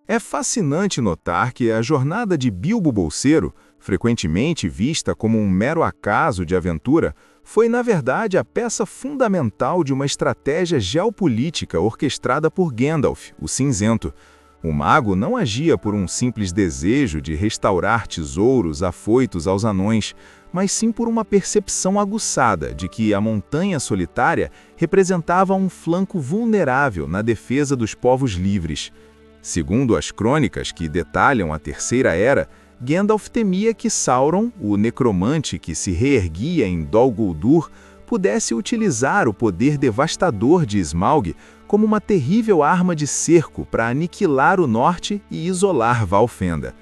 É fascinante notar que a jornada de Bilbo Bolseiro, frequentemente vista como um mero acaso de aventura, foi, na verdade, a peça fundamental de uma estratégia geopolítica orquestrada por Gandalf, o Cinzento. O mago não agia por um simples desejo de restaurar tesouros afoitos aos anões, mas sim por uma percepção aguçada de que a Montanha Solitária representava um flanco vulnerável na defesa dos povos livres. Segundo as crônicas que detalham a Terceira Era, Gandalf temia que Sauron, o necromante que se reerguia em Dol Guldur, pudesse utilizar o poder devastador de Smaug como uma terrível arma de cerco para aniquilar o norte e isolar Valfenda.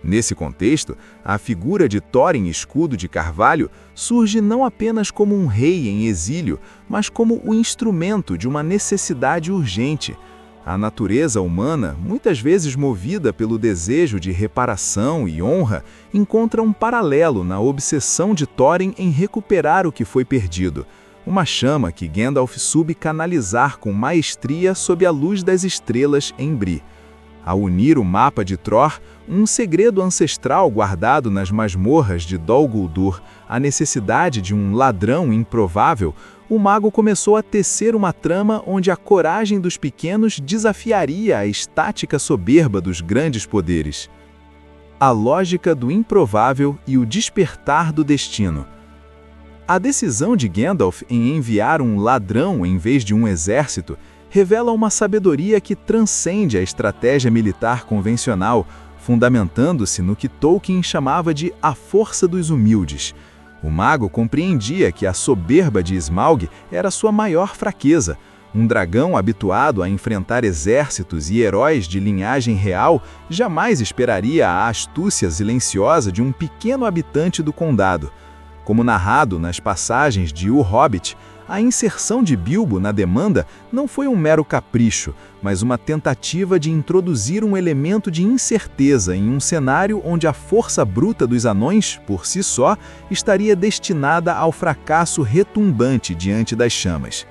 Nesse contexto, a figura de Thorin Escudo de Carvalho surge não apenas como um rei em exílio, mas como o instrumento de uma necessidade urgente. A natureza humana, muitas vezes movida pelo desejo de reparação e honra, encontra um paralelo na obsessão de Thorin em recuperar o que foi perdido, uma chama que Gandalf soube canalizar com maestria sob a luz das estrelas em Bree. Ao unir o mapa de Tror, um segredo ancestral guardado nas masmorras de Dol Guldur, à necessidade de um ladrão improvável, o mago começou a tecer uma trama onde a coragem dos pequenos desafiaria a estática soberba dos grandes poderes. A lógica do improvável e o despertar do destino. A decisão de Gandalf em enviar um ladrão em vez de um exército revela uma sabedoria que transcende a estratégia militar convencional, fundamentando-se no que Tolkien chamava de a força dos humildes. O mago compreendia que a soberba de Smaug era sua maior fraqueza. Um dragão habituado a enfrentar exércitos e heróis de linhagem real jamais esperaria a astúcia silenciosa de um pequeno habitante do condado. Como narrado nas passagens de O Hobbit, a inserção de Bilbo na demanda não foi um mero capricho, mas uma tentativa de introduzir um elemento de incerteza em um cenário onde a força bruta dos anões, por si só, estaria destinada ao fracasso retumbante diante das chamas.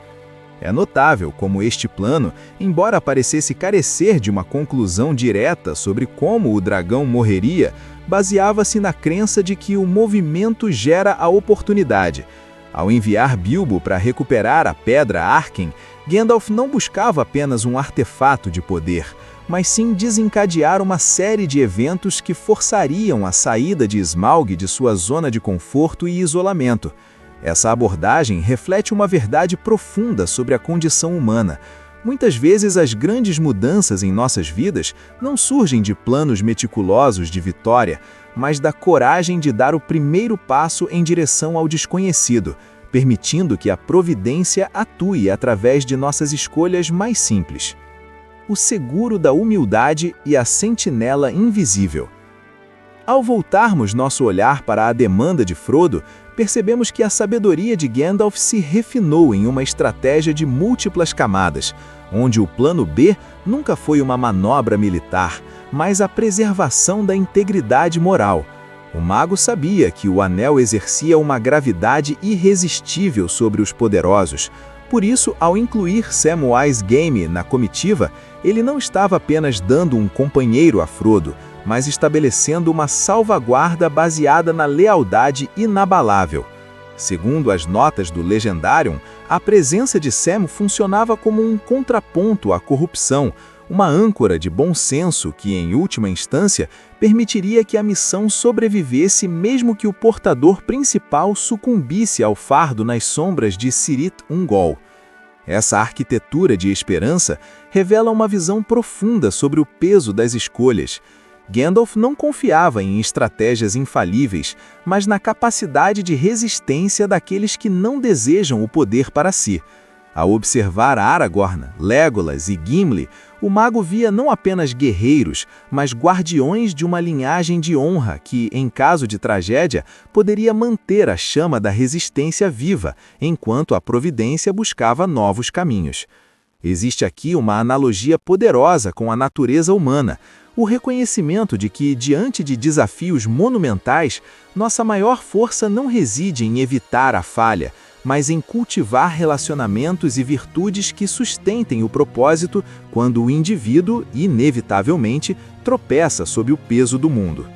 É notável como este plano, embora parecesse carecer de uma conclusão direta sobre como o dragão morreria, baseava-se na crença de que o movimento gera a oportunidade. Ao enviar Bilbo para recuperar a Pedra Arken, Gandalf não buscava apenas um artefato de poder, mas sim desencadear uma série de eventos que forçariam a saída de Smaug de sua zona de conforto e isolamento. Essa abordagem reflete uma verdade profunda sobre a condição humana. Muitas vezes as grandes mudanças em nossas vidas não surgem de planos meticulosos de vitória, mas da coragem de dar o primeiro passo em direção ao desconhecido, permitindo que a providência atue através de nossas escolhas mais simples. O seguro da humildade e a sentinela invisível. Ao voltarmos nosso olhar para a demanda de Frodo, percebemos que a sabedoria de Gandalf se refinou em uma estratégia de múltiplas camadas, onde o plano B nunca foi uma manobra militar, mas a preservação da integridade moral. O mago sabia que o anel exercia uma gravidade irresistível sobre os poderosos. Por isso, ao incluir Samwise Gamgee na comitiva, ele não estava apenas dando um companheiro a Frodo, mas estabelecendo uma salvaguarda baseada na lealdade inabalável. Segundo as notas do Legendarium, a presença de Sam funcionava como um contraponto à corrupção, uma âncora de bom senso que, em última instância, permitiria que a missão sobrevivesse mesmo que o portador principal sucumbisse ao fardo nas sombras de Cirith Ungol. Essa arquitetura de esperança revela uma visão profunda sobre o peso das escolhas. Gandalf não confiava em estratégias infalíveis, mas na capacidade de resistência daqueles que não desejam o poder para si. Ao observar Aragorn, Legolas e Gimli, o mago via não apenas guerreiros, mas guardiões de uma linhagem de honra que, em caso de tragédia, poderia manter a chama da resistência viva, enquanto a providência buscava novos caminhos. Existe aqui uma analogia poderosa com a natureza humana, o reconhecimento de que, diante de desafios monumentais, nossa maior força não reside em evitar a falha, mas em cultivar relacionamentos e virtudes que sustentem o propósito quando o indivíduo, inevitavelmente, tropeça sob o peso do mundo.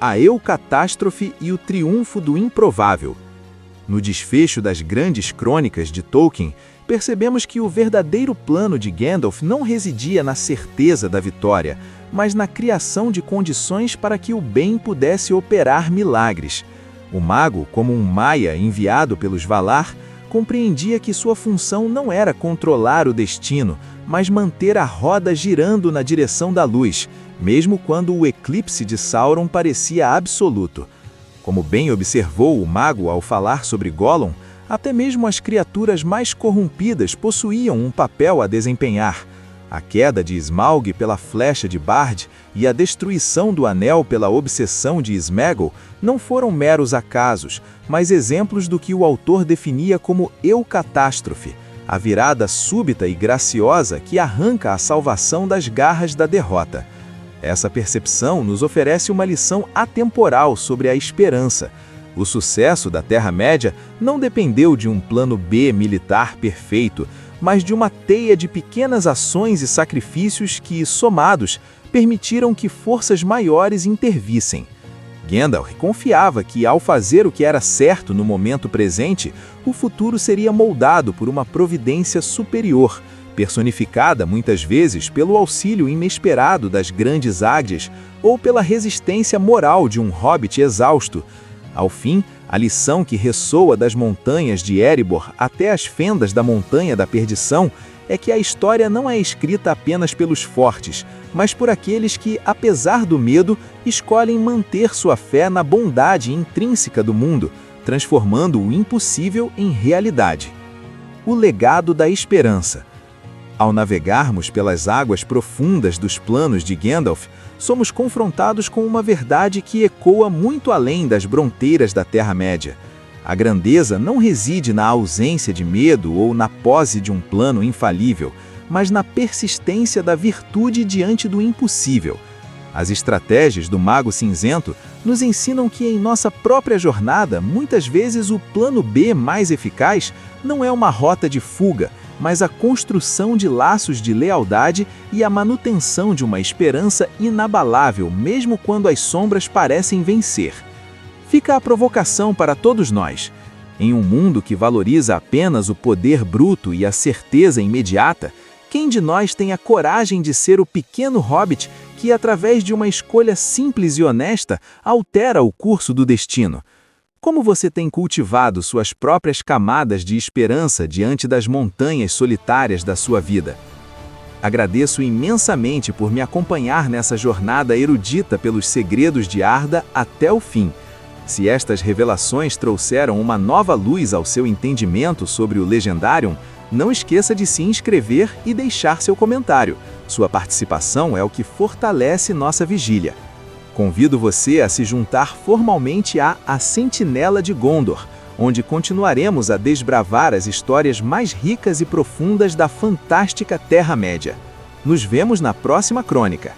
A eucatástrofe e o triunfo do improvável. No desfecho das grandes crônicas de Tolkien, percebemos que o verdadeiro plano de Gandalf não residia na certeza da vitória, mas na criação de condições para que o bem pudesse operar milagres. O mago, como um Maia enviado pelos Valar, compreendia que sua função não era controlar o destino, mas manter a roda girando na direção da luz, mesmo quando o eclipse de Sauron parecia absoluto. Como bem observou o mago ao falar sobre Gollum, até mesmo as criaturas mais corrompidas possuíam um papel a desempenhar. A queda de Smaug pela flecha de Bard e a destruição do Anel pela obsessão de Sméagol não foram meros acasos, mas exemplos do que o autor definia como eucatástrofe, a virada súbita e graciosa que arranca a salvação das garras da derrota. Essa percepção nos oferece uma lição atemporal sobre a esperança. O sucesso da Terra-média não dependeu de um plano B militar perfeito, mas de uma teia de pequenas ações e sacrifícios que, somados, permitiram que forças maiores intervissem. Gandalf confiava que, ao fazer o que era certo no momento presente, o futuro seria moldado por uma providência superior, personificada muitas vezes pelo auxílio inesperado das grandes águias ou pela resistência moral de um hobbit exausto. Ao fim, a lição que ressoa das montanhas de Erebor até as fendas da Montanha da Perdição é que a história não é escrita apenas pelos fortes, mas por aqueles que, apesar do medo, escolhem manter sua fé na bondade intrínseca do mundo, transformando o impossível em realidade. O legado da esperança. Ao navegarmos pelas águas profundas dos planos de Gandalf, somos confrontados com uma verdade que ecoa muito além das fronteiras da Terra-média. A grandeza não reside na ausência de medo ou na pose de um plano infalível, mas na persistência da virtude diante do impossível. As estratégias do Mago Cinzento nos ensinam que em nossa própria jornada, muitas vezes o plano B mais eficaz não é uma rota de fuga, mas a construção de laços de lealdade e a manutenção de uma esperança inabalável, mesmo quando as sombras parecem vencer. Fica a provocação para todos nós. Em um mundo que valoriza apenas o poder bruto e a certeza imediata, quem de nós tem a coragem de ser o pequeno hobbit que, através de uma escolha simples e honesta, altera o curso do destino? Como você tem cultivado suas próprias camadas de esperança diante das montanhas solitárias da sua vida? Agradeço imensamente por me acompanhar nessa jornada erudita pelos segredos de Arda até o fim. Se estas revelações trouxeram uma nova luz ao seu entendimento sobre o Legendarium, não esqueça de se inscrever e deixar seu comentário. Sua participação é o que fortalece nossa vigília. Convido você a se juntar formalmente A Sentinela de Gondor, onde continuaremos a desbravar as histórias mais ricas e profundas da fantástica Terra-média. Nos vemos na próxima crônica.